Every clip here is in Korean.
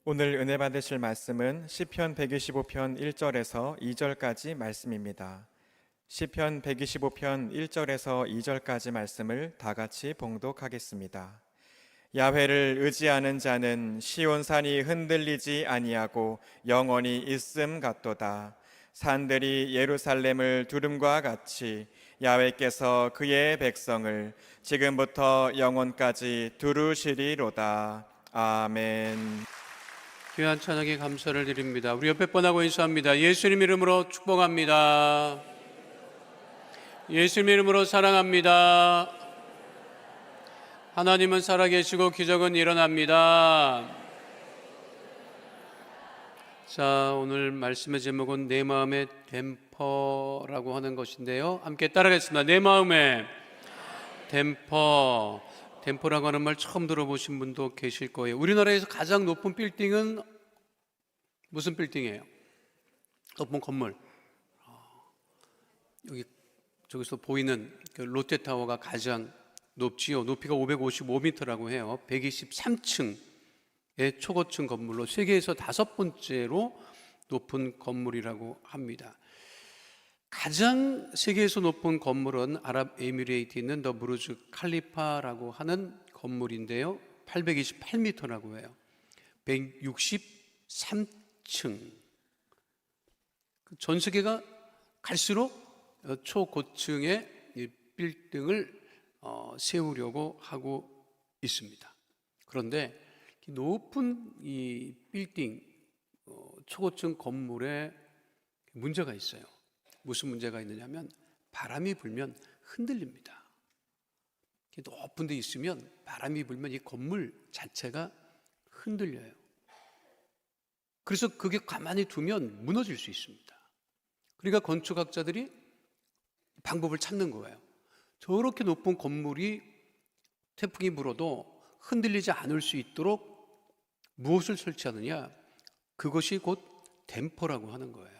오늘 은혜 받으실 말씀은 시편 125편 1절에서 2절까지 말씀입니다. 시편 125편 1절에서 2절까지 말씀을 다 같이 봉독하겠습니다. 야훼를 의지하는 자는 시온산이 흔들리지 아니하고 영원히 있음 같도다. 산들이 예루살렘을 두름과 같이 야훼께서 그의 백성을 지금부터 영원까지 두루시리로다. 아멘. 귀한 찬양에 감사를 드립니다. 우리 옆에 뻔하고 인사합니다. 예수님 이름으로 축복합니다. 예수님 이름으로 사랑합니다. 하나님은 살아계시고 기적은 일어납니다. 자, 오늘 말씀의 제목은 내 마음의 댐퍼라고 하는 것인데요, 함께 따라하겠습니다. 내 마음의 댐퍼. 댐퍼라고 하는 말 처음 들어보신 분도 계실 거예요. 우리나라에서 가장 높은 빌딩은 무슨 빌딩이에요? 높은 건물. 여기 저기서 보이는 그 롯데타워가 가장 높지요. 높이가 555m라고 해요. 123층의 초고층 건물로 세계에서 5번째로 높은 건물이라고 합니다. 가장 세계에서 높은 건물은 아랍에미레이트에 있는 더 부르즈 칼리파라고 하는 건물인데요, 828m라고 해요. 163층. 전 세계가 갈수록 초고층의 빌딩을 세우려고 하고 있습니다. 그런데 높은 이 빌딩, 초고층 건물에 문제가 있어요. 무슨 문제가 있느냐면 바람이 불면 흔들립니다. 높은 데 있으면 바람이 불면 이 건물 자체가 흔들려요. 그래서 그게 가만히 두면 무너질 수 있습니다. 그러니까 건축학자들이 방법을 찾는 거예요. 저렇게 높은 건물이 태풍이 불어도 흔들리지 않을 수 있도록 무엇을 설치하느냐? 그것이 곧 댐퍼라고 하는 거예요.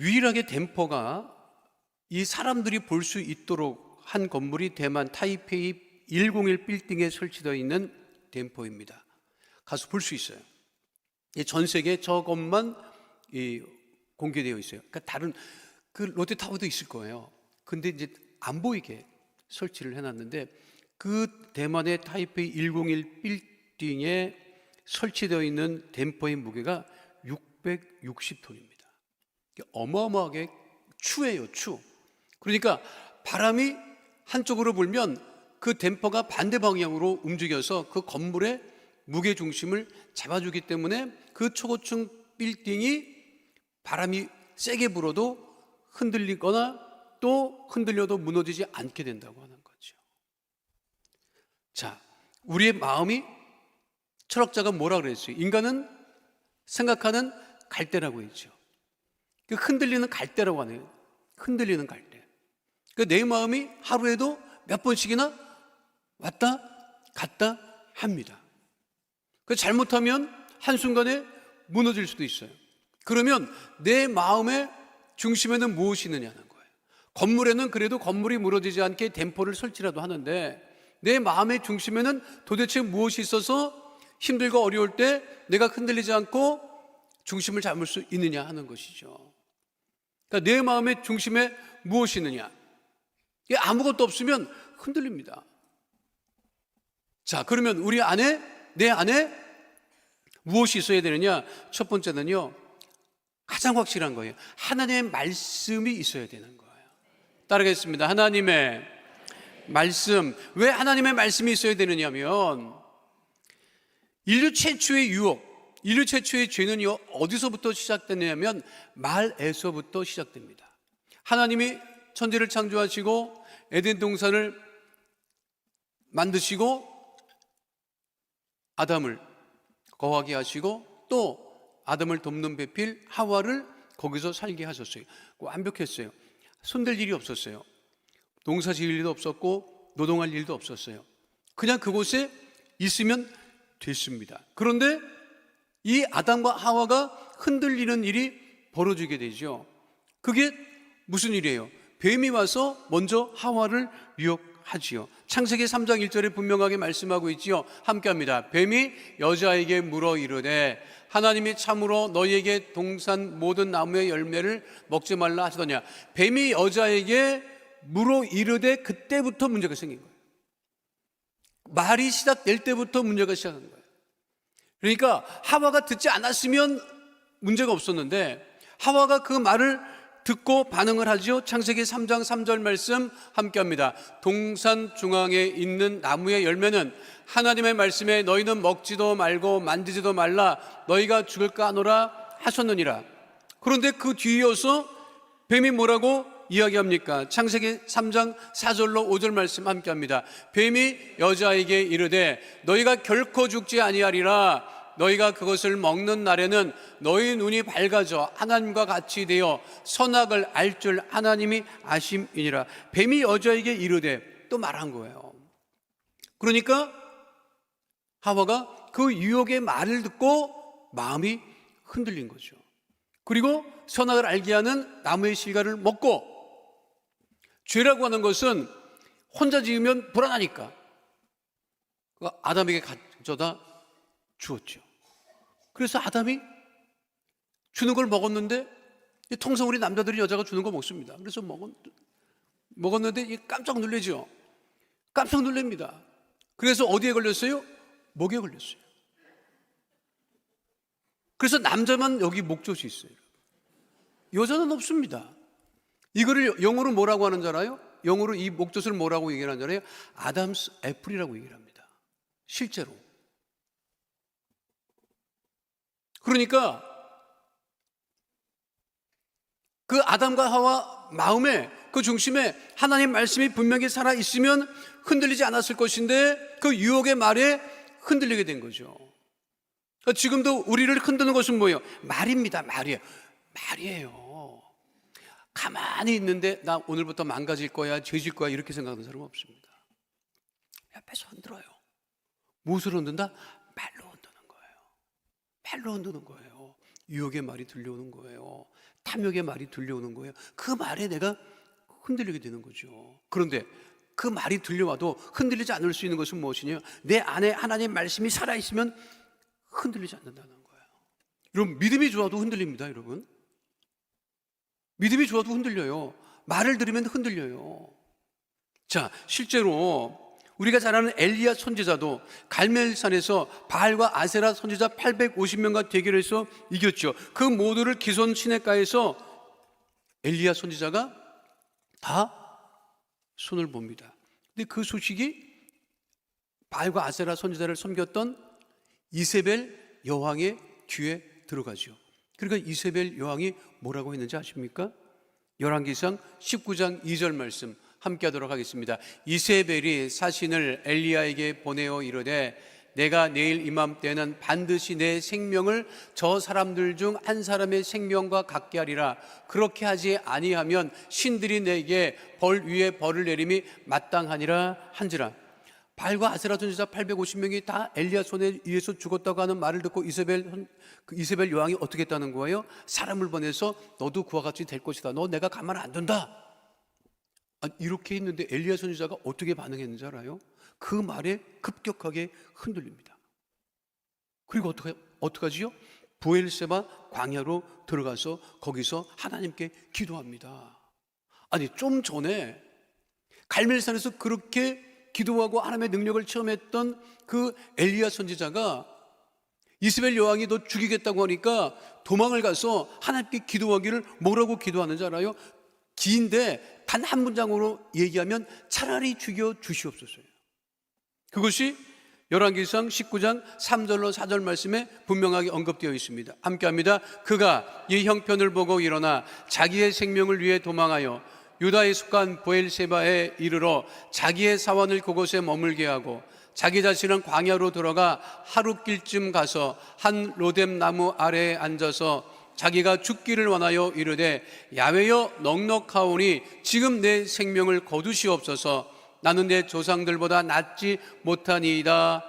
유일하게 댐퍼가 이 사람들이 볼 수 있도록 한 건물이 대만 타이페이 101 빌딩에 설치되어 있는 댐퍼입니다. 가서 볼 수 있어요. 전 세계에 저것만 공개되어 있어요. 그러니까 다른 그 롯데타워도 있을 거예요. 근데 이제 안 보이게 설치를 해놨는데, 그 대만의 타이페이 101 빌딩에 설치되어 있는 댐퍼의 무게가 660톤입니다. 어마어마하게 추해요, 추. 그러니까 바람이 한쪽으로 불면 그 댐퍼가 반대 방향으로 움직여서 그 건물의 무게 중심을 잡아주기 때문에 그 초고층 빌딩이 바람이 세게 불어도 흔들리거나 또 흔들려도 무너지지 않게 된다고 하는 거죠. 자, 우리의 마음이, 철학자가 뭐라 그랬어요? 인간은 생각하는 갈대라고 했죠. 그 흔들리는 갈대라고 하네요. 흔들리는 갈대. 그러니까 내 마음이 하루에도 몇 번씩이나 왔다 갔다 합니다. 그 잘못하면 한순간에 무너질 수도 있어요. 그러면 내 마음의 중심에는 무엇이 있느냐는 거예요. 건물에는 그래도 건물이 무너지지 않게 댐퍼를 설치라도 하는데, 내 마음의 중심에는 도대체 무엇이 있어서 힘들고 어려울 때 내가 흔들리지 않고 중심을 잡을 수 있느냐 하는 것이죠. 그러니까 내 마음의 중심에 무엇이 있느냐? 아무것도 없으면 흔들립니다. 자, 그러면 우리 안에, 내 안에 무엇이 있어야 되느냐? 첫 번째는요, 가장 확실한 거예요. 하나님의 말씀이 있어야 되는 거예요. 따르겠습니다. 하나님의 말씀. 왜 하나님의 말씀이 있어야 되느냐면, 인류 최초의 유혹, 인류 최초의 죄는요, 어디서부터 시작되냐면 말에서부터 시작됩니다. 하나님이 천지를 창조하시고 에덴 동산을 만드시고 아담을 거하게 하시고 또 아담을 돕는 배필 하와를 거기서 살게 하셨어요. 완벽했어요. 손댈 일이 없었어요. 농사 지을 일도 없었고 노동할 일도 없었어요. 그냥 그곳에 있으면 됐습니다. 그런데 이 아담과 하와가 흔들리는 일이 벌어지게 되죠. 그게 무슨 일이에요? 뱀이 와서 먼저 하와를 유혹 하지요. 창세기 3장 1절에 분명하게 말씀하고 있지요. 함께합니다. 뱀이 여자에게 물어 이르되 하나님이 참으로 너희에게 동산 모든 나무의 열매를 먹지 말라 하시더냐. 뱀이 여자에게 물어 이르되 그때부터 문제가 생긴 거예요. 말이 시작될 때부터 문제가 시작한 거예요. 그러니까 하와가 듣지 않았으면 문제가 없었는데 하와가 그 말을 듣고 반응을 하죠. 창세기 3장 3절 말씀 함께합니다. 동산 중앙에 있는 나무의 열매는 하나님의 말씀에 너희는 먹지도 말고 만지지도 말라 너희가 죽을까 하노라 하셨느니라. 그런데 그 뒤이어서 뱀이 뭐라고 이야기합니까? 창세기 3장 4절로 5절 말씀 함께합니다. 뱀이 여자에게 이르되 너희가 결코 죽지 아니하리라. 너희가 그것을 먹는 날에는 너희 눈이 밝아져 하나님과 같이 되어 선악을 알 줄 하나님이 아심이니라. 뱀이 여자에게 이르되 또 말한 거예요. 그러니까 하와가 그 유혹의 말을 듣고 마음이 흔들린 거죠. 그리고 선악을 알게 하는 나무의 실과를 먹고, 죄라고 하는 것은 혼자 지으면 불안하니까 아담에게 가져다 주었죠. 그래서 아담이 주는 걸 먹었는데, 통상 우리 남자들이 여자가 주는 거 먹습니다. 그래서 먹었는데 깜짝 놀라죠. 깜짝 놀랍니다. 그래서 어디에 걸렸어요? 목에 걸렸어요. 그래서 남자만 여기 목젖이 있어요. 여자는 없습니다. 이거를 영어로 뭐라고 하는 줄 알아요? 영어로 이 목젖을 뭐라고 얘기하는 줄 알아요? 아담스 애플이라고 얘기를 합니다. 실제로. 그러니까 그 아담과 하와 마음에, 그 중심에 하나님 말씀이 분명히 살아있으면 흔들리지 않았을 것인데 그 유혹의 말에 흔들리게 된 거죠. 그러니까 지금도 우리를 흔드는 것은 뭐예요? 말입니다. 말이에요. 가만히 있는데 나 오늘부터 망가질 거야, 죄질 거야 이렇게 생각하는 사람은 없습니다. 옆에서 흔들어요. 무엇을 흔든다? 말로 흔드는 거예요. 유혹의 말이 들려오는 거예요. 탐욕의 말이 들려오는 거예요. 그 말에 내가 흔들리게 되는 거죠. 그런데 그 말이 들려와도 흔들리지 않을 수 있는 것은 무엇이냐? 내 안에 하나님 말씀이 살아있으면 흔들리지 않는다는 거예요. 여러분, 믿음이 좋아도 흔들립니다. 여러분, 믿음이 좋아도 흔들려요. 말을 들으면 흔들려요. 자, 실제로 우리가 잘 아는 엘리야 선지자도 갈멜산에서 바알과 아세라 선지자 850명과 대결해서 이겼죠. 그 모두를 기손 시냇가에서 엘리야 선지자가 다 손을 봅니다. 근데 그 소식이 바알과 아세라 선지자를 섬겼던 이세벨 여왕의 귀에 들어가죠. 그러니까 이세벨 여왕이 뭐라고 했는지 아십니까? 열왕기상 19장 2절 말씀 함께 하도록 하겠습니다. 이세벨이 사신을 엘리야에게 보내어 이르되 내가 내일 이맘때는 반드시 내 생명을 저 사람들 중 한 사람의 생명과 같게 하리라. 그렇게 하지 아니하면 신들이 내게 벌 위에 벌을 내림이 마땅하니라 한지라. 바알과 아세라 선지자 850명이 다 엘리야 손에 의해서 죽었다고 하는 말을 듣고 이세벨 여왕이 어떻게 했다는 거예요? 사람을 보내서 너도 그와 같이 될 것이다. 너 내가 가만 안 둔다. 이렇게 했는데 엘리야 선지자가 어떻게 반응했는지 알아요? 그 말에 급격하게 흔들립니다. 그리고 어떡하지요? 부엘세바 광야로 들어가서 거기서 하나님께 기도합니다. 아니, 좀 전에 갈멜산에서 그렇게 기도하고 하나님의 능력을 체험했던 그 엘리야 선지자가 이스라엘 여왕이 너 죽이겠다고 하니까 도망을 가서 하나님께 기도하기를 뭐라고 기도하는지 알아요? 긴데 단 한 문장으로 얘기하면 차라리 죽여 주시옵소서요. 그것이 열왕기상 19장 3절로 4절 말씀에 분명하게 언급되어 있습니다. 함께합니다. 그가 이 형편을 보고 일어나 자기의 생명을 위해 도망하여 유다에 속한 부엘세바에 이르러 자기의 사원을 그곳에 머물게 하고 자기 자신은 광야로 들어가 하룻길쯤 가서 한 로뎀 나무 아래에 앉아서 자기가 죽기를 원하여 이르되 야훼여 넉넉하오니 지금 내 생명을 거두시옵소서. 나는 내 조상들보다 낫지 못하니이다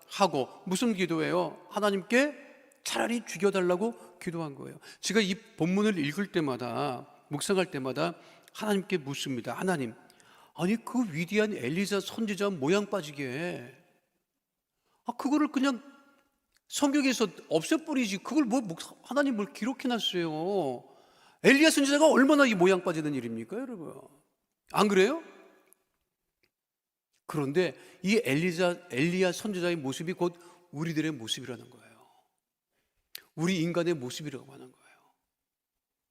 하고. 무슨 기도예요? 하나님께 차라리 죽여달라고 기도한 거예요. 제가 이 본문을 읽을 때마다, 묵상할 때마다 하나님께 묻습니다. 하나님, 아니 그 위대한 엘리사 선지자 모양 빠지게 그거를 그냥 성경에서 없애버리지. 그걸 뭐 하나님 뭘 기록해놨어요. 엘리야 선지자가 얼마나 이 모양 빠지는 일입니까, 여러분? 안 그래요? 그런데 이 엘리야 선지자의 모습이 곧 우리들의 모습이라는 거예요. 우리 인간의 모습이라고 하는 거예요.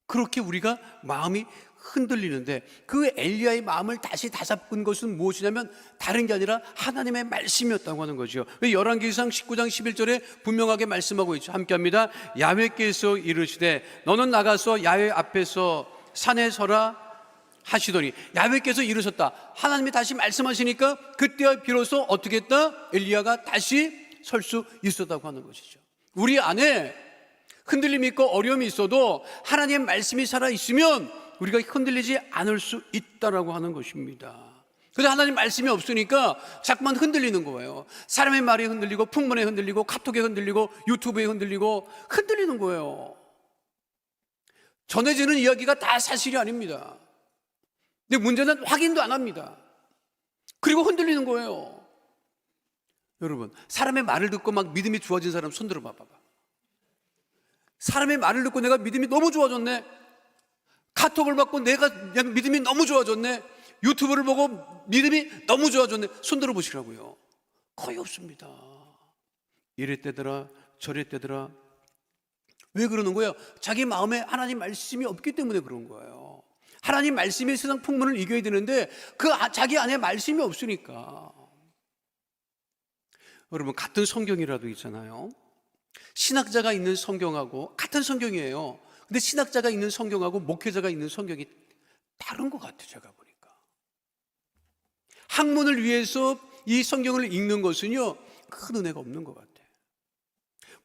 그렇게 우리가 마음이 흔들리는데 그 엘리야의 마음을 다시 다잡은 것은 무엇이냐면 다른 게 아니라 하나님의 말씀이었다고 하는 거죠. 열왕기상 19장 11절에 분명하게 말씀하고 있죠. 함께합니다. 야훼께서 이르시되 너는 나가서 야훼 앞에서 산에 서라 하시더니 야훼께서 이르셨다. 하나님이 다시 말씀하시니까 그때야 비로소 어떻게 했다? 엘리야가 다시 설 수 있었다고 하는 것이죠. 우리 안에 흔들림이 있고 어려움이 있어도 하나님의 말씀이 살아있으면 우리가 흔들리지 않을 수 있다라고 하는 것입니다. 그런데 하나님 말씀이 없으니까 자꾸만 흔들리는 거예요. 사람의 말이 흔들리고 풍문에 흔들리고 카톡에 흔들리고 유튜브에 흔들리고 흔들리는 거예요. 전해지는 이야기가 다 사실이 아닙니다. 근데 문제는 확인도 안 합니다. 그리고 흔들리는 거예요. 여러분, 사람의 말을 듣고 막 믿음이 좋아진 사람 손 들어 봐봐. 사람의 말을 듣고 내가 믿음이 너무 좋아졌네. 카톡을 받고 내가 믿음이 너무 좋아졌네. 유튜브를 보고 믿음이 너무 좋아졌네. 손 들어 보시라고요. 거의 없습니다. 이랬대더라 저랬대더라. 왜 그러는 거예요? 자기 마음에 하나님 말씀이 없기 때문에 그런 거예요. 하나님 말씀이 세상 풍문을 이겨야 되는데 자기 안에 말씀이 없으니까. 여러분, 같은 성경이라도 있잖아요. 신학자가 있는 성경하고 같은 성경이에요. 근데 신학자가 있는 성경하고 목회자가 있는 성경이 다른 것 같아요. 제가 보니까 학문을 위해서 이 성경을 읽는 것은요 큰 은혜가 없는 것 같아요.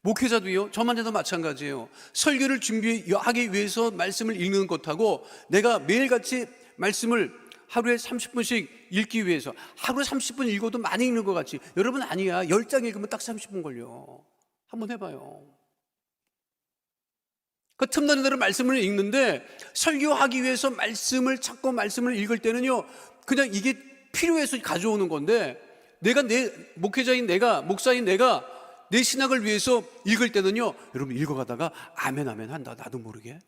목회자도요, 저만 해도 마찬가지예요. 설교를 준비하기 위해서 말씀을 읽는 것하고 내가 매일같이 말씀을 하루에 30분씩 읽기 위해서 하루에 30분 읽어도 많이 읽는 것 같지. 여러분 아니야. 10장 읽으면 딱 30분 걸려. 한번 해봐요. 그 틈나는 대로 말씀을 읽는데 설교하기 위해서 말씀을 찾고 말씀을 읽을 때는요 그냥 이게 필요해서 가져오는 건데 내가 내 목회자인 내가 목사인 내가 내 신학을 위해서 읽을 때는요 여러분 읽어가다가 아멘 아멘 한다. 나도 모르게.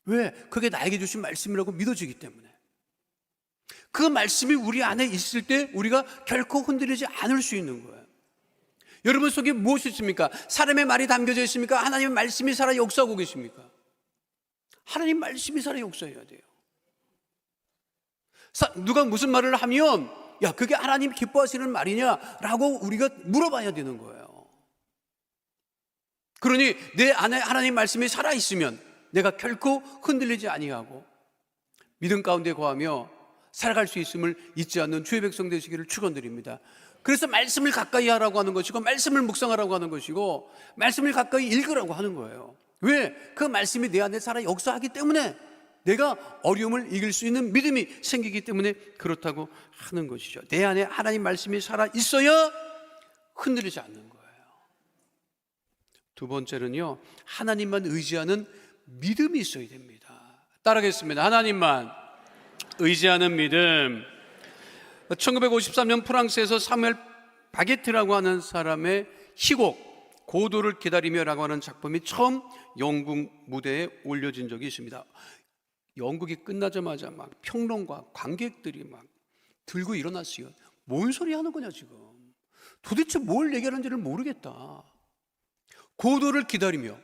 왜? 그게 나에게 주신 말씀이라고 믿어지기 때문에. 그 말씀이 우리 안에 있을 때 우리가 결코 흔들리지 않을 수 있는 거예요. 여러분 속에 무엇이 있습니까? 사람의 말이 담겨져 있습니까? 하나님의 말씀이 살아 역사하고 계십니까? 하나님 말씀이 살아 역사해야 돼요. 누가 무슨 말을 하면 야 그게 하나님 기뻐하시는 말이냐라고 우리가 물어봐야 되는 거예요. 그러니 내 안에 하나님 말씀이 살아있으면 내가 결코 흔들리지 아니하고 믿음 가운데 거하며 살아갈 수 있음을 잊지 않는 주의 백성 되시기를 축원드립니다. 그래서 말씀을 가까이 하라고 하는 것이고 말씀을 묵상하라고 하는 것이고 말씀을 가까이 읽으라고 하는 거예요. 왜? 그 말씀이 내 안에 살아 역사하기 때문에 내가 어려움을 이길 수 있는 믿음이 생기기 때문에 그렇다고 하는 것이죠. 내 안에 하나님 말씀이 살아 있어야 흔들리지 않는 거예요. 두 번째는요, 하나님만 의지하는 믿음이 있어야 됩니다. 따라하겠습니다. 하나님만 의지하는 믿음. 1953년 프랑스에서 사무엘 바게트라고 하는 사람의 희곡 고도를 기다리며라고 하는 작품이 처음 영국 무대에 올려진 적이 있습니다. 연극이 끝나자마자 막 평론가, 관객들이 막 들고 일어났어요. 뭔 소리 하는 거냐 지금. 도대체 뭘 얘기하는지를 모르겠다. 고도를 기다리며.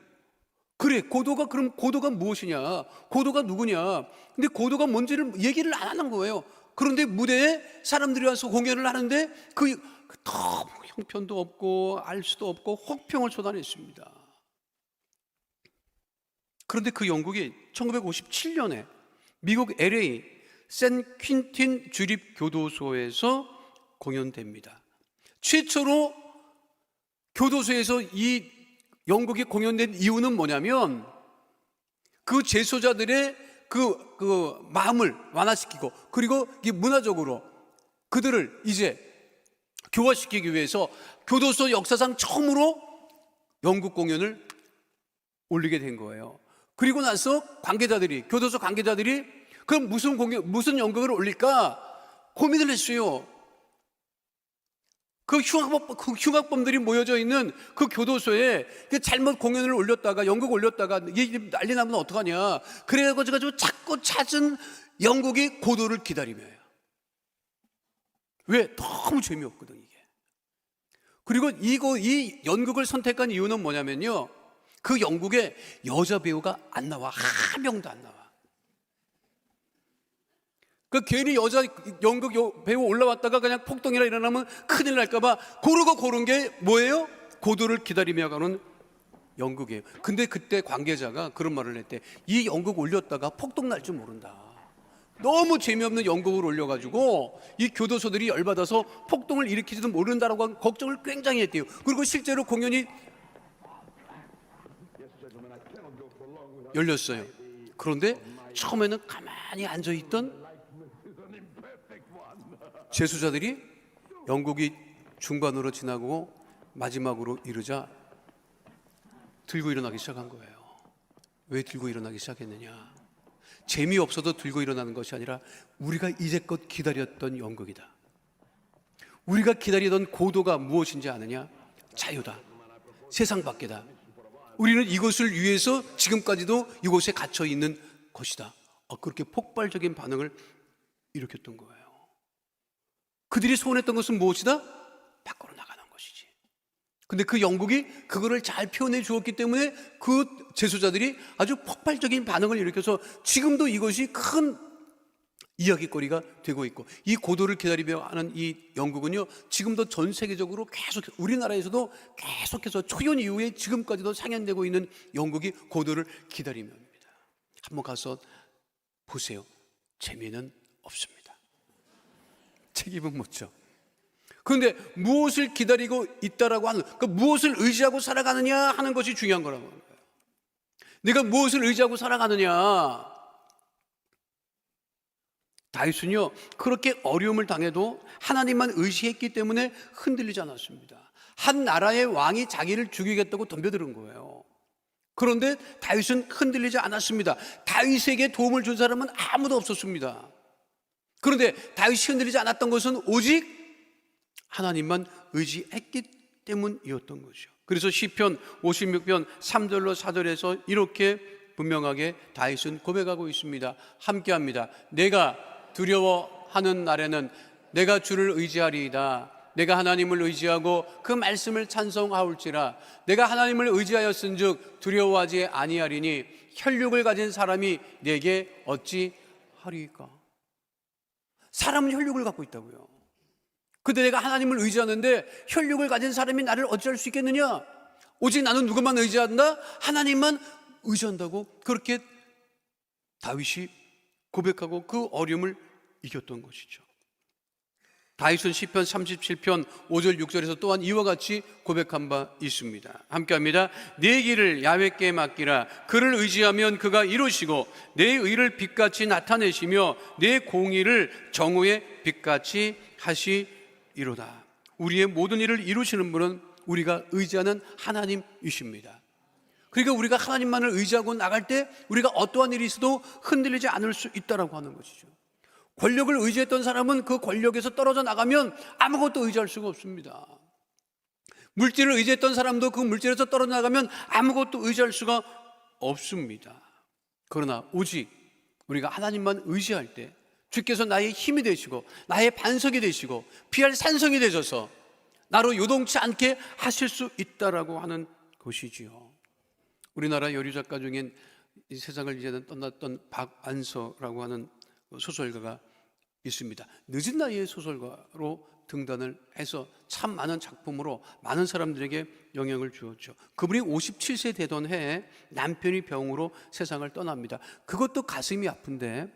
그래, 고도가 그럼 고도가 무엇이냐? 고도가 누구냐? 근데 고도가 뭔지를 얘기를 안 하는 거예요. 그런데 무대에 사람들이 와서 공연을 하는데 너무 형편도 없고 알 수도 없고 혹평을 쏟아냈습니다. 그런데 그 연극이 1957년에 미국 LA 샌 퀸틴 주립 교도소에서 공연됩니다. 최초로 교도소에서 이 연극이 공연된 이유는 뭐냐면 그 재소자들의 그 마음을 완화시키고 그리고 문화적으로 그들을 이제 교화시키기 위해서 교도소 역사상 처음으로 연극 공연을 올리게 된 거예요. 그리고 나서 교도소 관계자들이 그럼 무슨 연극을 올릴까? 고민을 했어요. 그 흉악범들이 모여져 있는 그 교도소에 잘못 공연을 올렸다가, 연극 올렸다가 이게 난리 나면 어떡하냐. 그래가지고 자꾸 찾은 연극이 고도를 기다리며요. 왜? 너무 재미없거든 이게. 그리고 이 연극을 선택한 이유는 뭐냐면요, 그 연극에 여자 배우가 안 나와. 한 명도 안 나와. 그 괜히 여자 연극 배우 올라왔다가 그냥 폭동이나 일어나면 큰일 날까봐 고른 게 뭐예요? 고도를 기다리며 가는 연극이에요. 근데 그때 관계자가 그런 말을 했대. 이 연극 올렸다가 폭동 날 줄 모른다. 너무 재미없는 연극을 올려가지고 이 교도소들이 열받아서 폭동을 일으키지도 모른다라고 걱정을 굉장히 했대요. 그리고 실제로 공연이 열렸어요. 그런데 처음에는 가만히 앉아있던 재수자들이 연극이 중반으로 지나고 마지막으로 이르자 들고 일어나기 시작한 거예요. 왜 들고 일어나기 시작했느냐? 재미없어도 들고 일어나는 것이 아니라 우리가 이제껏 기다렸던 연극이다. 우리가 기다리던 고도가 무엇인지 아느냐? 자유다. 세상 밖이다. 우리는 이것을 위해서 지금까지도 이곳에 갇혀 있는 것이다. 그렇게 폭발적인 반응을 일으켰던 거예요. 그들이 소원했던 것은 무엇이다? 밖으로 나가는 것이지. 근데 그 연극이 그거를 잘 표현해 주었기 때문에 그 재수자들이 아주 폭발적인 반응을 일으켜서 지금도 이것이 큰 이야기거리가 되고 있고, 이 고도를 기다리며 하는 이 연극은요, 지금도 전 세계적으로 계속, 우리나라에서도 계속해서 초연 이후에 지금까지도 상연되고 있는 연극이 고도를 기다리며입니다. 한번 가서 보세요. 재미는 없습니다. 책임은 묻죠. 그런데 무엇을 기다리고 있다라고 하는, 그러니까 무엇을 의지하고 살아가느냐 하는 것이 중요한 거라고 하는 거예요. 내가 무엇을 의지하고 살아가느냐. 다윗은요, 그렇게 어려움을 당해도 하나님만 의지했기 때문에 흔들리지 않았습니다. 한 나라의 왕이 자기를 죽이겠다고 덤벼드는 거예요. 그런데 다윗은 흔들리지 않았습니다. 다윗에게 도움을 준 사람은 아무도 없었습니다. 그런데 다윗이 흔들리지 않았던 것은 오직 하나님만 의지했기 때문이었던 것이죠. 그래서 시편 56편 3절로 4절에서 이렇게 분명하게 다윗은 고백하고 있습니다. 함께합니다. 내가 두려워하는 날에는 내가 주를 의지하리이다. 내가 하나님을 의지하고 그 말씀을 찬송하올지라. 내가 하나님을 의지하였은즉 두려워하지 아니하리니 혈육을 가진 사람이 내게 어찌 하리이까. 사람은 혈육을 갖고 있다고요. 근데 내가 하나님을 의지하는데 혈육을 가진 사람이 나를 어찌할 수 있겠느냐? 오직 나는 누구만 의지한다? 하나님만 의지한다고. 그렇게 다윗이 고백하고 그 어려움을 이겼던 것이죠. 다윗은 시편 37편 5절 6절에서 또한 이와 같이 고백한 바 있습니다. 함께합니다. 내 길을 야훼께 맡기라. 그를 의지하면 그가 이루시고 내 의를 빛같이 나타내시며 내 공의를 정오의 빛같이 하시리로다. 우리의 모든 일을 이루시는 분은 우리가 의지하는 하나님이십니다. 그러니까 우리가 하나님만을 의지하고 나갈 때 우리가 어떠한 일이 있어도 흔들리지 않을 수 있다라고 하는 것이죠. 권력을 의지했던 사람은 그 권력에서 떨어져 나가면 아무것도 의지할 수가 없습니다. 물질을 의지했던 사람도 그 물질에서 떨어져 나가면 아무것도 의지할 수가 없습니다. 그러나 오직 우리가 하나님만 의지할 때 주께서 나의 힘이 되시고 나의 반석이 되시고 피할 산성이 되셔서 나로 요동치 않게 하실 수 있다라고 하는 것이지요. 우리나라 여류작가 중엔 이 세상을 이제는 떠났던 박안서라고 하는 소설가가 있습니다. 늦은 나이에 소설가로 등단을 해서 참 많은 작품으로 많은 사람들에게 영향을 주었죠. 그분이 57세 되던 해에 남편이 병으로 세상을 떠납니다. 그것도 가슴이 아픈데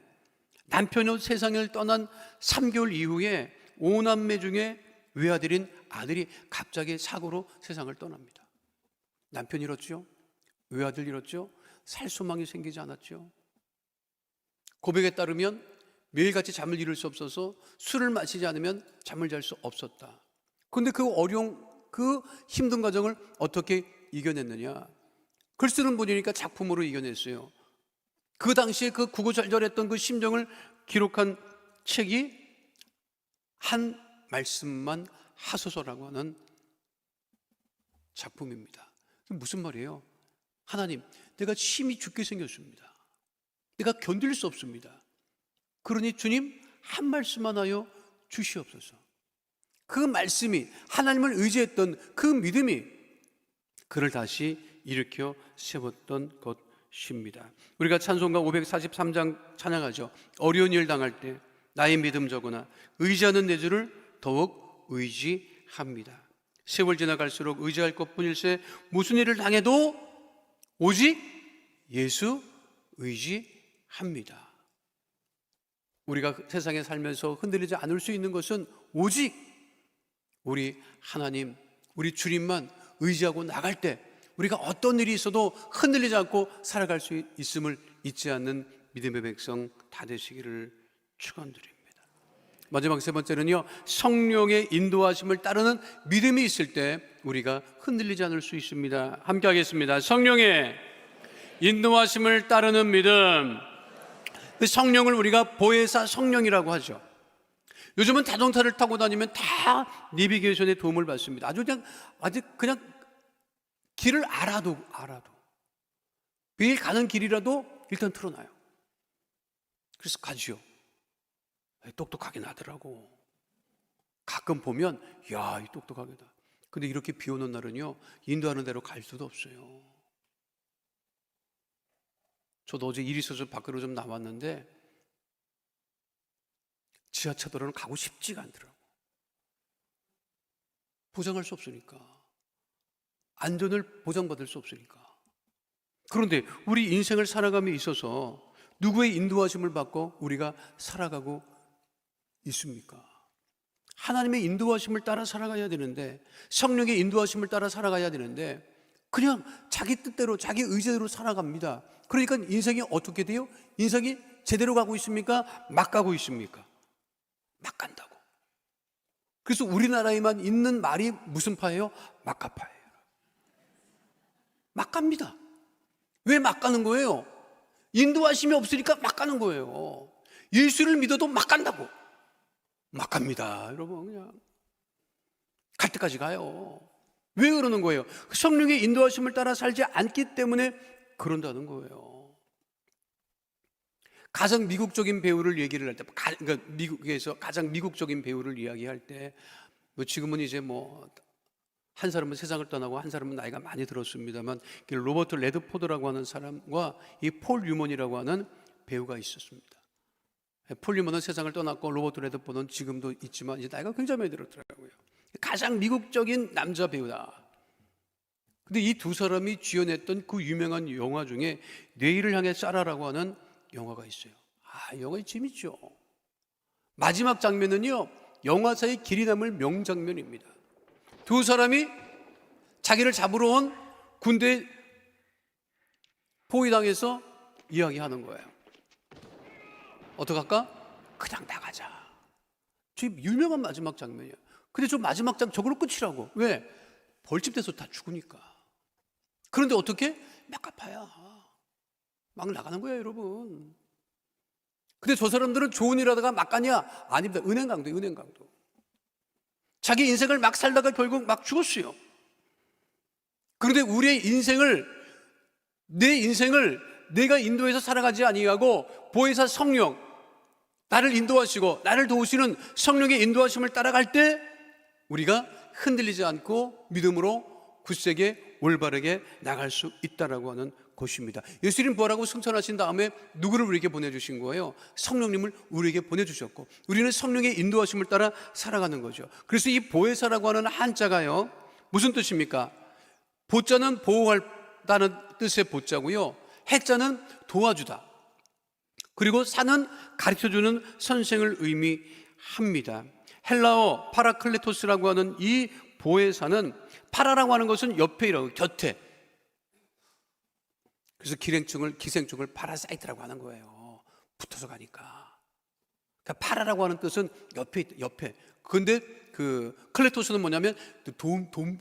남편이 세상을 떠난 3개월 이후에 5남매 중에 외아들인 아들이 갑자기 사고로 세상을 떠납니다. 남편 잃었죠. 외아들 잃었죠. 살 소망이 생기지 않았죠. 고백에 따르면 매일같이 잠을 이룰 수 없어서 술을 마시지 않으면 잠을 잘 수 없었다. 그런데 그 어려운 그 힘든 과정을 어떻게 이겨냈느냐? 글 쓰는 분이니까 작품으로 이겨냈어요. 그 당시에 그 구구절절했던 그 심정을 기록한 책이 한 말씀만 하소서라고 하는 작품입니다. 무슨 말이에요? 하나님, 내가 심히 죽게 생겼습니다. 내가 견딜 수 없습니다. 그러니 주님, 한 말씀만 하여 주시옵소서. 그 말씀이, 하나님을 의지했던 그 믿음이 그를 다시 일으켜 세웠던 것입니다. 우리가 찬송가 543장 찬양하죠. 어려운 일 당할 때 나의 믿음 적으나 의지하는 내 주를 더욱 의지합니다. 세월 지나갈수록 의지할 것뿐일세 무슨 일을 당해도 오직 예수 의지합니다. 우리가 세상에 살면서 흔들리지 않을 수 있는 것은 오직 우리 하나님, 우리 주님만 의지하고 나갈 때 우리가 어떤 일이 있어도 흔들리지 않고 살아갈 수 있음을 잊지 않는 믿음의 백성 다 되시기를 축원드립니다. 마지막 세 번째는요, 성령의 인도하심을 따르는 믿음이 있을 때 우리가 흔들리지 않을 수 있습니다. 함께 하겠습니다. 성령의 인도하심을 따르는 믿음. 그 성령을 우리가 보혜사 성령이라고 하죠. 요즘은 자동차를 타고 다니면 다 내비게이션의 도움을 받습니다. 아주 그냥 길을 알아도 매일 가는 길이라도 일단 틀어놔요. 그래서 가지요. 똑똑하긴 하더라고. 가끔 보면 야, 이 똑똑하겠다. 근데 이렇게 비 오는 날은요, 인도하는 대로 갈 수도 없어요. 저도 어제 일이 있어서 밖으로 좀 나왔는데 지하철도로는 가고 싶지가 않더라고. 보장할 수 없으니까. 안전을 보장받을 수 없으니까. 그런데 우리 인생을 살아감에 있어서 누구의 인도하심을 받고 우리가 살아가고 있습니까? 하나님의 인도하심을 따라 살아가야 되는데, 성령의 인도하심을 따라 살아가야 되는데 그냥 자기 뜻대로 자기 의지대로 살아갑니다. 그러니까 인생이 어떻게 돼요? 인생이 제대로 가고 있습니까? 막 가고 있습니까? 막 간다고. 그래서 우리나라에만 있는 말이 무슨 파예요? 막가파예요. 막 갑니다. 왜 막 가는 거예요? 인도하심이 없으니까 막 가는 거예요. 예수를 믿어도 막 간다고. 막 갑니다. 여러분, 그냥 갈 때까지 가요. 왜 그러는 거예요? 성령의 인도하심을 따라 살지 않기 때문에 그런다는 거예요. 가장 미국적인 배우를 얘기를 할 때, 그러니까 미국에서 가장 미국적인 배우를 이야기할 때, 지금은 이제 한 사람은 세상을 떠나고 한 사람은 나이가 많이 들었습니다만, 로버트 레드포드라고 하는 사람과 이 폴 뉴먼이라고 하는 배우가 있었습니다. 폴 뉴먼은 세상을 떠났고 로버트 레드포드는 지금도 있지만 이제 나이가 굉장히 많이 들었더라고요. 가장 미국적인 남자 배우다. 근데 이 두 사람이 주연했던 그 유명한 영화 중에 내일을 향해 쏴라라고 하는 영화가 있어요. 영화 재밌죠. 마지막 장면은요, 영화사의 길이 남을 명장면입니다. 두 사람이 자기를 잡으러 온 군대 포위당해서 이야기하는 거예요. 어떡할까? 그냥 나가자. 지금 유명한 마지막 장면이야. 근데 저 마지막 저걸로 끝이라고. 왜? 벌집 돼서 다 죽으니까. 그런데 어떻게? 막 갚아야. 막 나가는 거예요, 여러분. 근데 저 사람들은 좋은 일 하다가 막 가냐? 아닙니다. 은행 강도. 자기 인생을 막 살다가 결국 막 죽었어요. 그런데 우리의 내 인생을 내가 인도해서 살아가지 아니하고 보혜사 성령, 나를 인도하시고 나를 도우시는 성령의 인도하심을 따라갈 때 우리가 흔들리지 않고 믿음으로 굳세게 올바르게 나갈 수 있다라고 하는 것입니다. 예수님 부활하고 승천하신 다음에 누구를 우리에게 보내주신 거예요? 성령님을 우리에게 보내주셨고, 우리는 성령의 인도하심을 따라 살아가는 거죠. 그래서 이 보혜사라고 하는 한자가요, 무슨 뜻입니까? 보자는 보호하다는 뜻의 보자고요, 해자는 도와주다, 그리고 사는 가르쳐주는 선생을 의미합니다. 헬라어 파라클레토스라고 하는 이 보혜사는, 파라라고 하는 것은 옆에라고, 곁에. 그래서 기생충을 파라사이트라고 하는 거예요. 붙어서 가니까. 그러니까 파라라고 하는 뜻은 옆에. 그런데 그 클레토스는 뭐냐면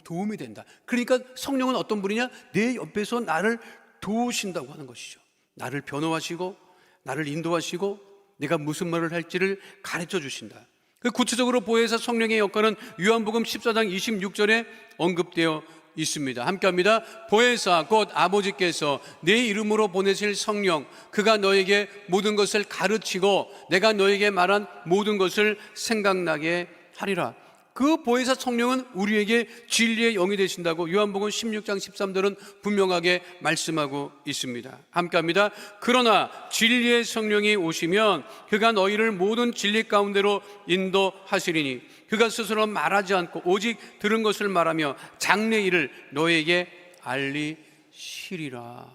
도움이 된다. 그러니까 성령은 어떤 분이냐? 내 옆에서 나를 도우신다고 하는 것이죠. 나를 변호하시고 나를 인도하시고 내가 무슨 말을 할지를 가르쳐 주신다. 그 구체적으로 보혜사 성령의 역할은 요한복음 14장 26절에 언급되어 있습니다. 함께합니다. 보혜사 곧 아버지께서 내 이름으로 보내실 성령, 그가 너에게 모든 것을 가르치고 내가 너에게 말한 모든 것을 생각나게 하리라. 그 보혜사 성령은 우리에게 진리의 영이 되신다고 요한복음 16장 13절은 분명하게 말씀하고 있습니다. 함께합니다. 그러나 진리의 성령이 오시면 그가 너희를 모든 진리 가운데로 인도하시리니 그가 스스로 말하지 않고 오직 들은 것을 말하며 장래일을 너에게 알리시리라.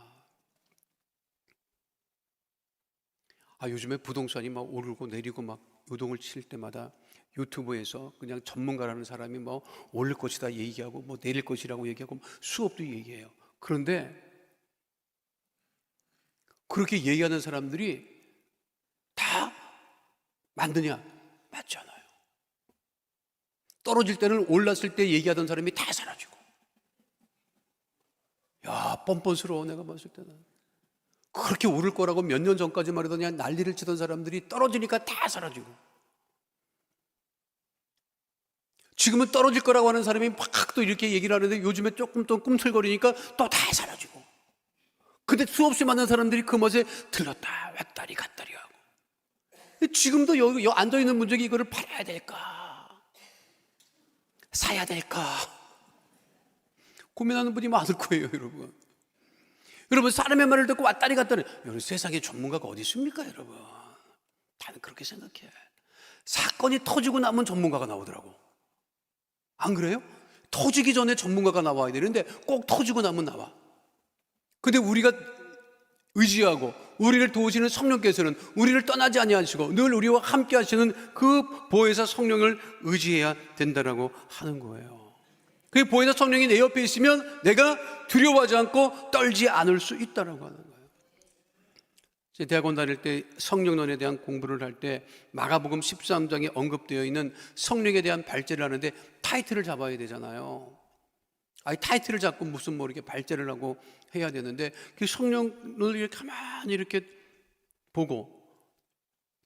요즘에 부동산이 막 오르고 내리고 막 요동을 칠 때마다 유튜브에서 그냥 전문가라는 사람이 뭐 오를 것이다 얘기하고 뭐 내릴 것이라고 얘기하고 수업도 얘기해요. 그런데 그렇게 얘기하는 사람들이 다 맞느냐? 맞지 않아요. 떨어질 때는 올랐을 때 얘기하던 사람이 다 사라지고, 야 뻔뻔스러워. 내가 봤을 때는 그렇게 오를 거라고 몇 년 전까지만 해도 그냥 난리를 치던 사람들이 떨어지니까 다 사라지고, 지금은 떨어질 거라고 하는 사람이 막 또 이렇게 얘기를 하는데 요즘에 조금 또 꿈틀거리니까 또 다 사라지고, 근데 수없이 많은 사람들이 그 멋에 들렀다 왔다리 갔다리 하고, 지금도 여기 앉아있는 분들이 이거를 팔아야 될까 사야 될까 고민하는 분이 많을 거예요. 여러분 사람의 말을 듣고 왔다리 갔다리, 여러분 세상에 전문가가 어디 있습니까? 여러분 다들 그렇게 생각해. 사건이 터지고 나면 전문가가 나오더라고. 안 그래요? 터지기 전에 전문가가 나와야 되는데 꼭 터지고 나면 나와. 근데 우리가 의지하고 우리를 도우시는 성령께서는 우리를 떠나지 아니하시고 늘 우리와 함께 하시는 그 보혜사 성령을 의지해야 된다라고 하는 거예요. 그 보혜사 성령이 내 옆에 있으면 내가 두려워하지 않고 떨지 않을 수 있다라고 하는 거예요. 제 대학원 다닐 때 성령론에 대한 공부를 할 때 마가복음 13장에 언급되어 있는 성령에 대한 발제를 하는데 타이틀을 잡아야 되잖아요. 타이틀을 잡고 무슨 뭐 이렇게 발제를 하고 해야 되는데 그 성령을 이렇게 가만히 이렇게 보고,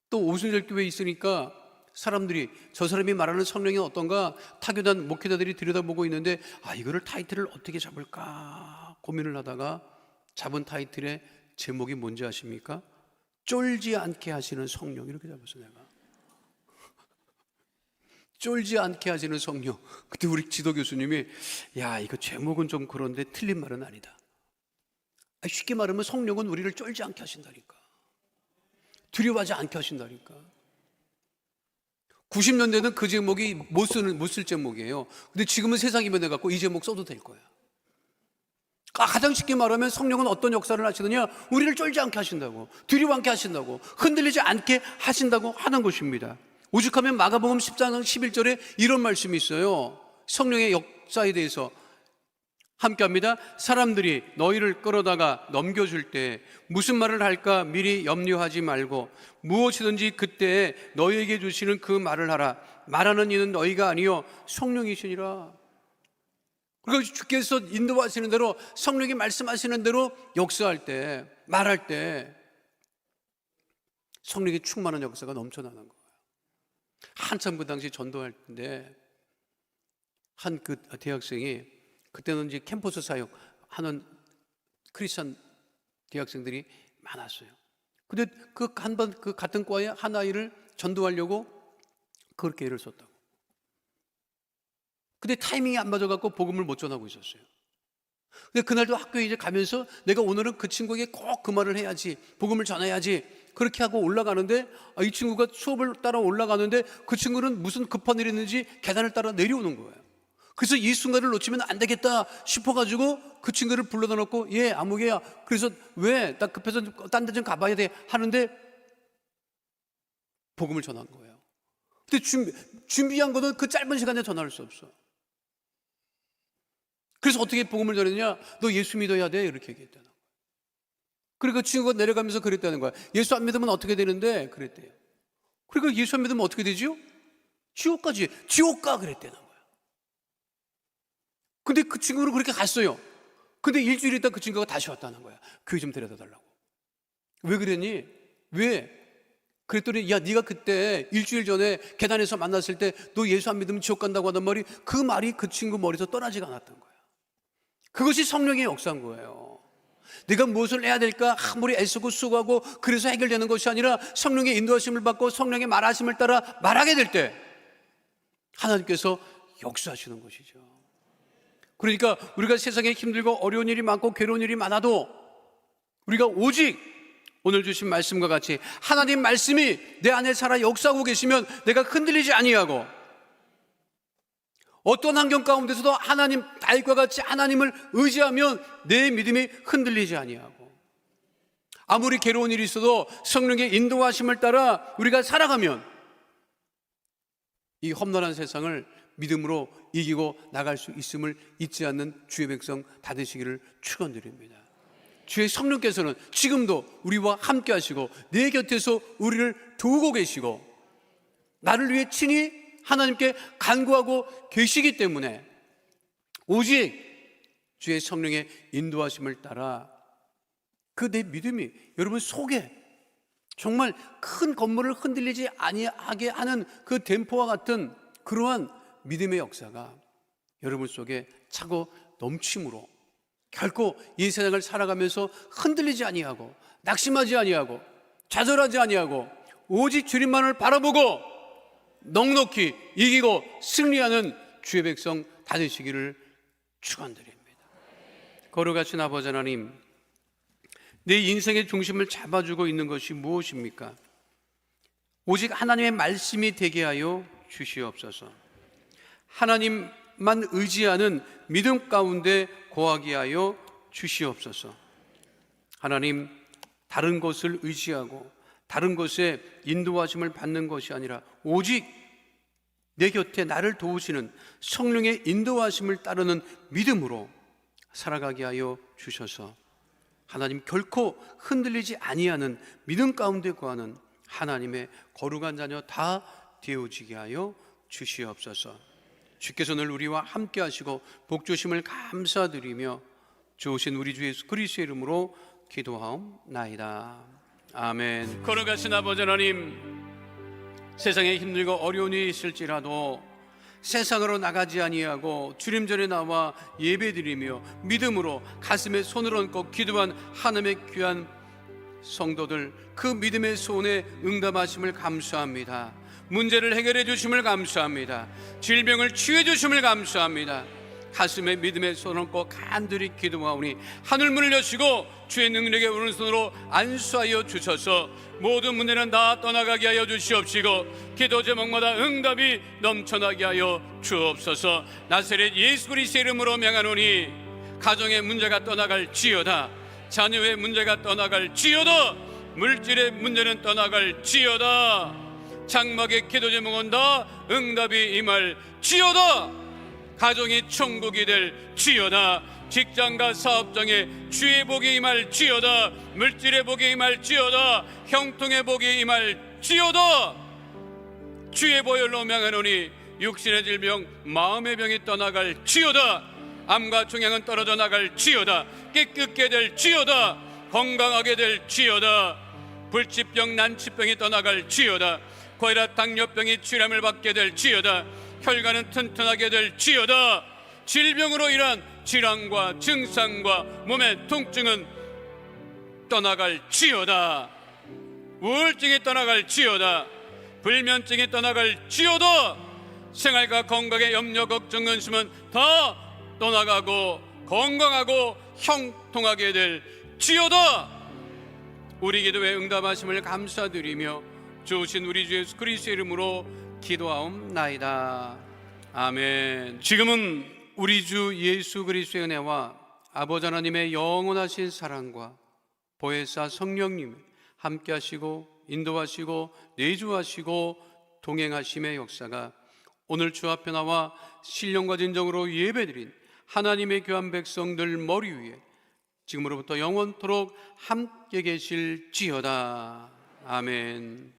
또 오순절교회에 있으니까 사람들이 저 사람이 말하는 성령이 어떤가 타교단 목회자들이 들여다보고 있는데 이거를 타이틀을 어떻게 잡을까 고민을 하다가 잡은 타이틀의 제목이 뭔지 아십니까? 쫄지 않게 하시는 성령, 이렇게 잡았어 내가. 쫄지 않게 하시는 성령. 그때 우리 지도 교수님이 이거 제목은 좀 그런데 틀린 말은 아니다. 쉽게 말하면 성령은 우리를 쫄지 않게 하신다니까. 두려워하지 않게 하신다니까. 90년대는 그 제목이 못 쓸 제목이에요. 근데 지금은 세상이 변해갖고 이 제목 써도 될 거야. 가장 쉽게 말하면 성령은 어떤 역사를 하시느냐? 우리를 쫄지 않게 하신다고, 두려워 않게 하신다고, 흔들리지 않게 하신다고 하는 것입니다. 오죽하면 마가복음 14장 11절에 이런 말씀이 있어요. 성령의 역사에 대해서 함께합니다. 사람들이 너희를 끌어다가 넘겨줄 때 무슨 말을 할까 미리 염려하지 말고 무엇이든지 그때에 너희에게 주시는 그 말을 하라. 말하는 이는 너희가 아니요 성령이시니라. 그러니까 주께서 인도하시는 대로, 성령이 말씀하시는 대로 역사할 때, 말할 때 성령의 충만한 역사가 넘쳐나는 거예요. 한참 그 당시 전도할 때인데 한 그 대학생이, 그때는 이제 캠퍼스 사역하는 크리스천 대학생들이 많았어요. 근데 그 같은 과의 한 아이를 전도하려고 그렇게 애를 썼다고. 근데 타이밍이 안 맞아갖고 복음을 못 전하고 있었어요. 근데 그날도 학교에 이제 가면서 내가 오늘은 그 친구에게 꼭 그 말을 해야지, 복음을 전해야지, 그렇게 하고 올라가는데 이 친구가 수업을 따라 올라가는데 그 친구는 무슨 급한 일이 있는지 계단을 따라 내려오는 거예요. 그래서 이 순간을 놓치면 안 되겠다 싶어가지고 그 친구를 불러다 놓고 아무개야, 그래서 왜? 나 급해서 딴 데 좀 가봐야 돼 하는데 복음을 전한 거예요. 근데 준비한 거는 그 짧은 시간에 전할 수 없어. 그래서 어떻게 복음을 전했냐? 너 예수 믿어야 돼, 이렇게 얘기했다는 거야. 그리고 그 친구가 내려가면서 그랬다는 거야. 예수 안 믿으면 어떻게 되는데? 그랬대요. 그리고 예수 안 믿으면 어떻게 되지요? 지옥 가 그랬다는 거야. 근데 그 친구는 그렇게 갔어요. 근데 일주일 있다 그 친구가 다시 왔다는 거야. 교회 좀 데려다 달라고. 왜 그랬니? 왜? 그랬더니 야, 네가 그때 일주일 전에 계단에서 만났을 때 너 예수 안 믿으면 지옥 간다고 하던 말이, 그 말이 그 친구 머리에서 떠나지가 않았던 거야. 그것이 성령의 역사인 거예요. 내가 무엇을 해야 될까 아무리 애쓰고 수고하고 그래서 해결되는 것이 아니라 성령의 인도하심을 받고 성령의 말하심을 따라 말하게 될 때 하나님께서 역사하시는 것이죠. 그러니까 우리가 세상에 힘들고 어려운 일이 많고 괴로운 일이 많아도 우리가 오직 오늘 주신 말씀과 같이 하나님 말씀이 내 안에 살아 역사하고 계시면 내가 흔들리지 아니하고, 어떤 환경 가운데서도 하나님, 다윗과 같이 하나님을 의지하면 내 믿음이 흔들리지 아니하고, 아무리 괴로운 일이 있어도 성령의 인도하심을 따라 우리가 살아가면 이 험난한 세상을 믿음으로 이기고 나갈 수 있음을 잊지 않는 주의 백성 다 되시기를 축원드립니다. 주의 성령께서는 지금도 우리와 함께 하시고 내 곁에서 우리를 도우고 계시고 나를 위해 친히 하나님께 간구하고 계시기 때문에 오직 주의 성령의 인도하심을 따라 그 내 믿음이 여러분 속에 정말 큰 건물을 흔들리지 아니하게 하는 그 댐퍼와 같은 그러한 믿음의 역사가 여러분 속에 차고 넘침으로 결코 이 세상을 살아가면서 흔들리지 아니하고 낙심하지 아니하고 좌절하지 아니하고 오직 주님만을 바라보고 넉넉히 이기고 승리하는 주의 백성 다 되시기를 축원드립니다. 거룩하신 아버지 하나님, 내 인생의 중심을 잡아주고 있는 것이 무엇입니까? 오직 하나님의 말씀이 되게 하여 주시옵소서. 하나님만 의지하는 믿음 가운데 거하게 하여 주시옵소서. 하나님, 다른 것을 의지하고 다른 것에 인도하심을 받는 것이 아니라 오직 내 곁에 나를 도우시는 성령의 인도하심을 따르는 믿음으로 살아가게 하여 주셔서 하나님, 결코 흔들리지 아니하는 믿음 가운데 거하는 하나님의 거룩한 자녀 다 되어지게 하여 주시옵소서. 주께서 늘 우리와 함께 하시고 복 주심을 감사드리며 좋으신 우리 주 예수 그리스도의 이름으로 기도하옵나이다. 아멘. 거룩하신 아버지 하나님, 세상에 힘들고 어려운 일이 있을지라도 세상으로 나가지 아니하고 주님 전에 나와 예배드리며 믿음으로 가슴에 손을 얹고 기도한 하나님의 귀한 성도들, 그 믿음의 소원에 응답하심을 감사합니다. 문제를 해결해 주심을 감사합니다. 질병을 치유해 주심을 감사합니다. 가슴에 믿음의 손을 얹고 간절히 기도하오니 하늘문을 여시고 주의 능력의 오른손으로 안수하여 주셔서 모든 문제는 다 떠나가게 하여 주시옵시고 기도 제목마다 응답이 넘쳐나게 하여 주옵소서. 나사렛 예수 그리스도의 이름으로 명하노니 가정의 문제가 떠나갈지어다, 자녀의 문제가 떠나갈지어다, 물질의 문제는 떠나갈지어다, 장막의 기도 제목은 다 응답이 임할지어다, 가정이 천국이 될지어다, 직장과 사업장에 주의 복이 임할지어다, 물질의 복이 임할지어다, 형통의 복이 임할지어다. 주의 보혈로 명하노니 육신의 질병, 마음의 병이 떠나갈지어다, 암과 종양은 떨어져 나갈지어다, 깨끗게 될지어다, 건강하게 될지어다, 불치병, 난치병이 떠나갈지어다, 고혈압, 당뇨병이 치료함을 받게 될지어다, 혈관은 튼튼하게 될지어다, 질병으로 인한 질환과 증상과 몸의 통증은 떠나갈지어다, 우울증이 떠나갈지어다, 불면증이 떠나갈지어다, 생활과 건강의 염려, 걱정, 근심은 다 떠나가고 건강하고 형통하게 될지어다. 우리 기도에 응답하심을 감사드리며 주신 우리 주 예수 그리스도의 이름으로 기도하옵나이다. 아멘. 지금은 우리 주 예수 그리스도의 은혜와 아버지 하나님의 영원하신 사랑과 보혜사 성령님 함께 하시고 인도하시고 내주하시고 동행하심의 역사가 오늘 주 앞에 나와 신령과 진정으로 예배드린 하나님의 귀한 백성들 머리 위에 지금으로부터 영원토록 함께 계실지어다. 아멘.